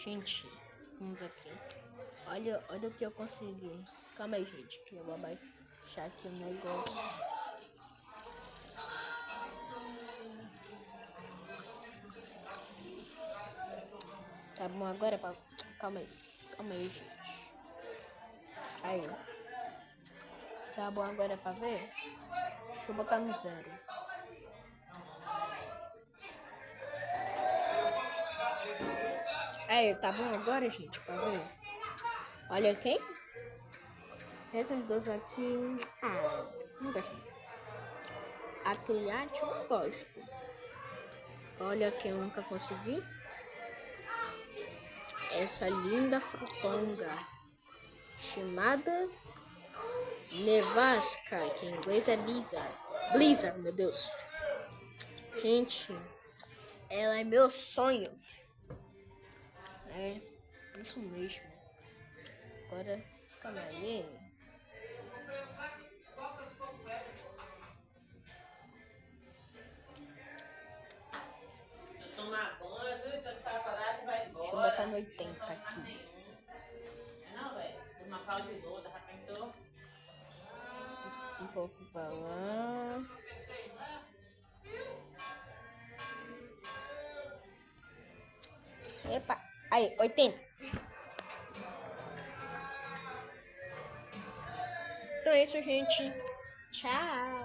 Gente, vamos aqui. Olha o que eu consegui. Calma aí, gente, que eu vou baixar aqui o negócio. Tá bom agora, calma aí, gente. Aí. Tá bom agora pra ver? Deixa eu botar no 0. Aí, tá bom agora, gente, pra ver? Olha quem? Esses dois aqui. Não gosto. A criarte eu não gosto. Olha quem eu nunca consegui. Essa linda frutonga. Chamada Nevasca, que em inglês é Blizzard. Blizzard, meu Deus. Gente, ela é meu sonho. É, isso mesmo. Agora, calma aí. Tomar banho, viu? Então tá parado, você vai embora. Deixa eu botar no 80 aqui. Não, velho. Uma pausa de luta, já pensou? Um pouco pra lá. Epa, aí, 80. Então é isso, gente. Tchau.